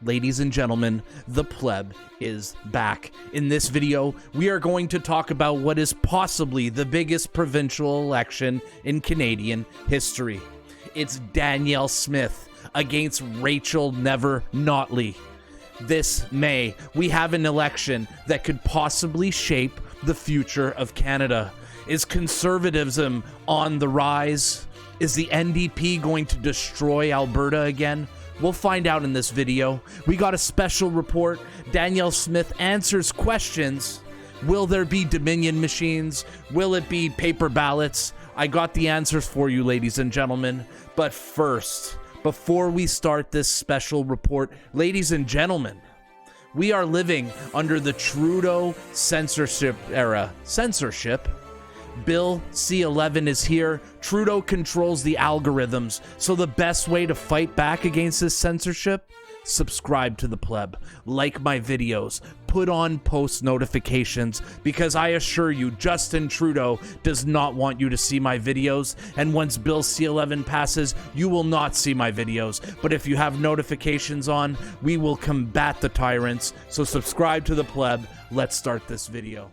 Ladies and gentlemen, the Pleb is back. In this video, we are going to talk about what is possibly the biggest provincial election in Canadian history. It's Danielle Smith against Rachel Never Notley. This May, we have an election that could possibly shape the future of Canada. Is conservatism on the rise? Is the NDP going to destroy Alberta again? We'll find out in this video. We got a special report. Danielle Smith answers questions. Will there be Dominion machines? Will it be paper ballots? I got the answers for you, ladies and gentlemen. But first, before we start this special report, ladies and gentlemen, we are living under the Trudeau censorship era. Censorship? Bill C-11 is here. Trudeau controls the algorithms. So the best way to fight back against this censorship? Subscribe to the Pleb. Like my videos. Put on post notifications. Because I assure you, Justin Trudeau does not want you to see my videos. And once Bill C-11 passes, you will not see my videos. But if you have notifications on, we will combat the tyrants. So subscribe to the Pleb. Let's start this video.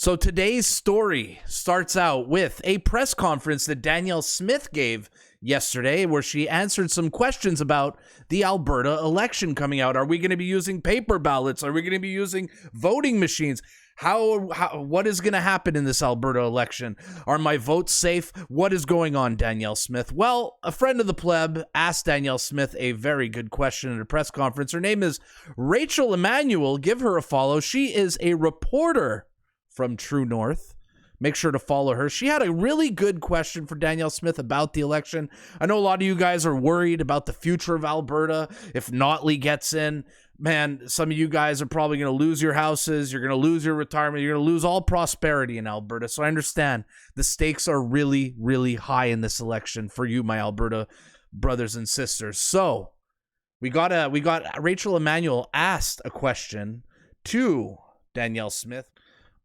So today's story starts out with a press conference that Danielle Smith gave yesterday where she answered some questions about the Alberta election coming out. Are we going to be using paper ballots? Are we going to be using voting machines? What is going to happen in this Alberta election? Are my votes safe? What is going on, Danielle Smith? Well, a friend of the Pleb asked Danielle Smith a very good question at a press conference. Her name is Rachel Emmanuel. Give her a follow. She is a reporter from True North. Make sure to follow her. She had a really good question for Danielle Smith about the election. I know a lot of you guys are worried about the future of Alberta. If Notley gets in, man, some of you guys are probably going to lose your houses. You're going to lose your retirement. You're going to lose all prosperity in Alberta. So I understand the stakes are really, really high in this election for you, my Alberta brothers and sisters. So we got Rachel Emmanuel asked a question to Danielle Smith.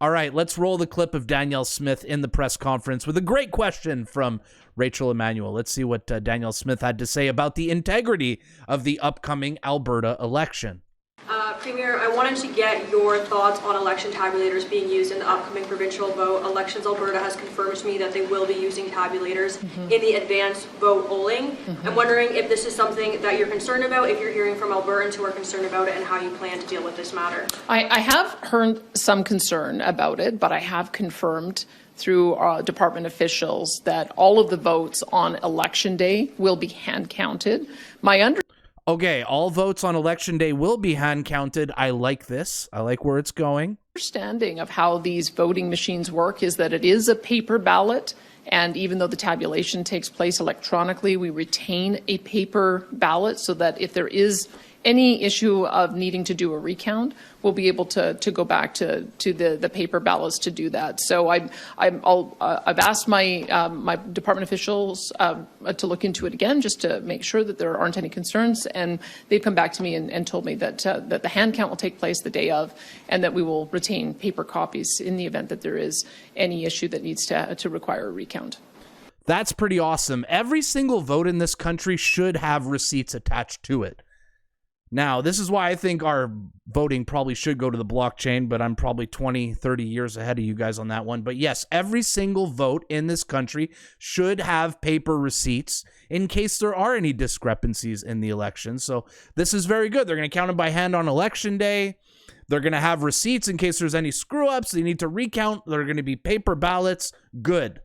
All right, let's roll the clip of Danielle Smith in the press conference with a great question from Rachel Emmanuel. Let's see what Danielle Smith had to say about the integrity of the upcoming Alberta election. Premier, I wanted to get your thoughts on election tabulators being used in the upcoming provincial vote elections. Alberta has confirmed to me that they will be using tabulators in the advanced vote polling. I'm wondering if this is something that you're concerned about, if you're hearing from Albertans who are concerned about it, and how you plan to deal with this matter. I have heard some concern about it, but I have confirmed through department officials that all of the votes on election day will be hand counted. Okay, all votes on election day will be hand counted. I like this. I like where it's going. Understanding of how these voting machines work is that it is a paper ballot, and even though the tabulation takes place electronically, we retain a paper ballot so that if there is any issue of needing to do a recount, we'll be able to go back to the paper ballots to do that. So I've asked my department officials to look into it again, just to make sure that there aren't any concerns. And they've come back to me and told me that the hand count will take place the day of, and that we will retain paper copies in the event that there is any issue that needs to require a recount. That's pretty awesome. Every single vote in this country should have receipts attached to it. Now, this is why I think our voting probably should go to the blockchain, but I'm probably 20, 30 years ahead of you guys on that one. But yes, every single vote in this country should have paper receipts in case there are any discrepancies in the election. So this is very good. They're going to count them by hand on election day. They're going to have receipts in case there's any screw-ups. They need to recount. They're going to be paper ballots. Good.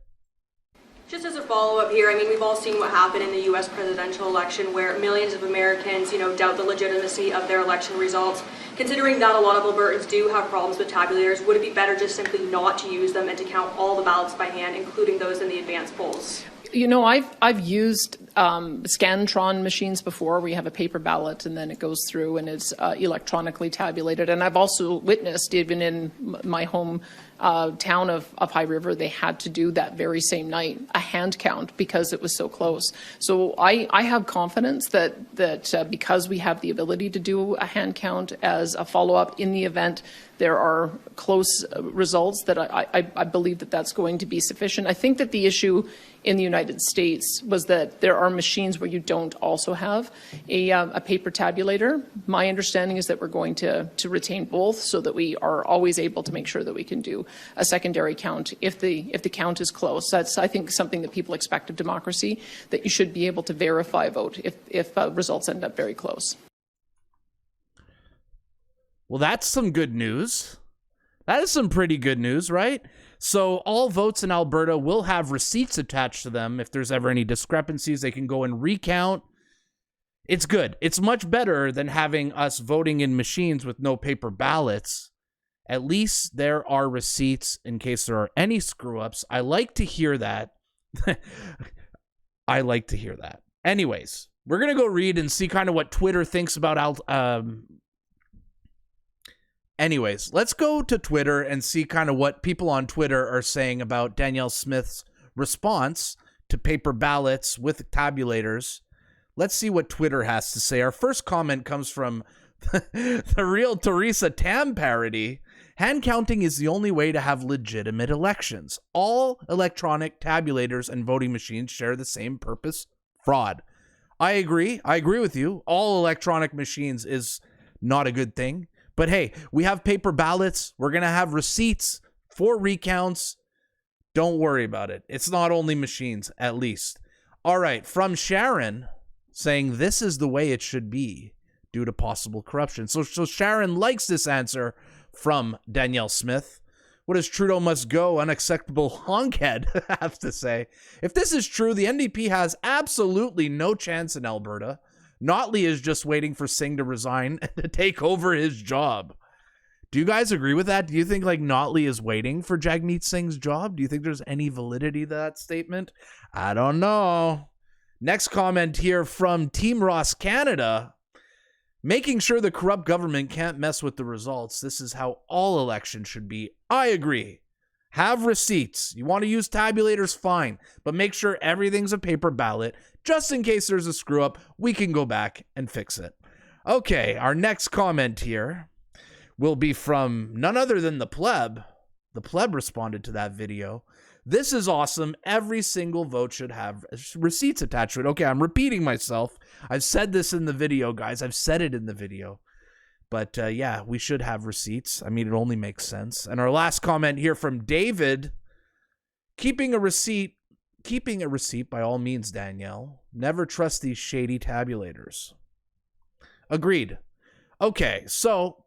Just as a follow-up here, I mean, we've all seen what happened in the U.S. presidential election where millions of Americans, doubt the legitimacy of their election results. Considering that a lot of Albertans do have problems with tabulators, would it be better just simply not to use them and to count all the ballots by hand, including those in the advanced polls? I've used Scantron machines before, where you have a paper ballot and then it goes through and it's electronically tabulated. And I've also witnessed, even in my home town of High River, they had to do that very same night a hand count because it was so close. So I have confidence that because we have the ability to do a hand count as a follow-up in the event there are close results, that I believe that that's going to be sufficient. I think that the issue in the United States was that there are machines where you don't also have a paper tabulator. My understanding is that we're going to retain both so that we are always able to make sure that we can do a secondary count if the count is close. That's, I think, something that people expect of democracy, that you should be able to verify a vote if results end up very close. Well, that's some good news. That is some pretty good news, right? So all votes in Alberta will have receipts attached to them. If there's ever any discrepancies, they can go and recount. It's good. It's much better than having us voting in machines with no paper ballots. At least there are receipts in case there are any screw-ups. I like to hear that. I like to hear that. Anyways, we're going to go read and see kind of what Twitter thinks about Anyways, let's go to Twitter and see kind of what people on Twitter are saying about Danielle Smith's response to paper ballots with tabulators. Let's see what Twitter has to say. Our first comment comes from the real Teresa Tam parody. Hand counting is the only way to have legitimate elections. All electronic tabulators and voting machines share the same purpose: fraud. I agree. I agree with you. All electronic machines is not a good thing. But hey, we have paper ballots. We're going to have receipts for recounts. Don't worry about it. It's not only machines, at least. All right, from Sharon saying this is the way it should be due to possible corruption. So Sharon likes this answer from Danielle Smith. What does Trudeau must go unacceptable honkhead have to say? If this is true, the NDP has absolutely no chance in Alberta. Notley is just waiting for Singh to resign and to take over his job. Do you guys agree with that? Do you think like Notley is waiting for Jagmeet Singh's job? Do you think there's any validity to that statement? I don't know. Next comment here from Team Ross Canada. Making sure the corrupt government can't mess with the results. This is how all elections should be. I agree. Have receipts. You want to use tabulators, fine. But make sure everything's a paper ballot. Just in case there's a screw up, we can go back and fix it. Okay, our next comment here will be from none other than the Pleb. The Pleb responded to that video. This is awesome. Every single vote should have receipts attached to it. Okay, I'm repeating myself. I've said this in the video, guys. I've said it in the video. But yeah, we should have receipts. I mean, it only makes sense. And our last comment here from David. Keeping a receipt by all means, Danielle. Never trust these shady tabulators. Agreed. Okay, so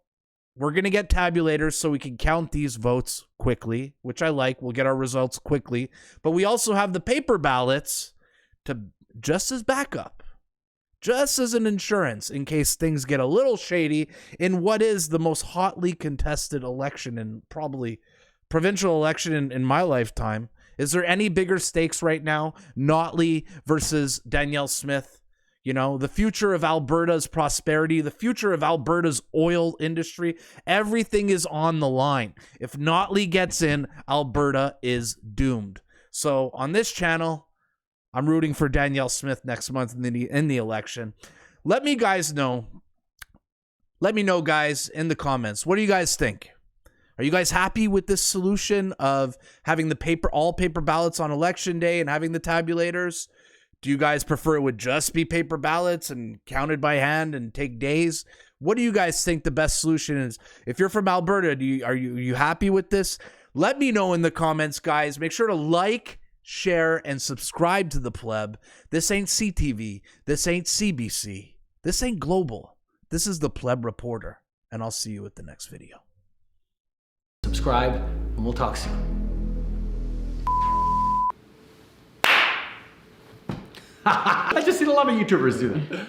we're going to get tabulators so we can count these votes quickly, which I like. We'll get our results quickly. But we also have the paper ballots to just as backup. Just as an insurance in case things get a little shady in what is the most hotly contested election and probably provincial election in my lifetime. Is there any bigger stakes right now? Notley versus Danielle Smith. You know, the future of Alberta's prosperity, the future of Alberta's oil industry, everything is on the line. If Notley gets in, Alberta is doomed. So on this channel, I'm rooting for Danielle Smith next month in the election. Let me know, guys, in the comments. What do you guys think? Are you guys happy with this solution of having the all paper ballots on election day and having the tabulators? Do you guys prefer it would just be paper ballots and counted by hand and take days? What do you guys think the best solution is? If you're from Alberta, are you happy with this? Let me know in the comments, guys. Make sure to like, share, and subscribe to the Pleb. This ain't CTV. This ain't CBC. This ain't global. This is the Pleb Reporter, and I'll see you at the next video. Subscribe, and we'll talk soon. I just seen a lot of YouTubers do that.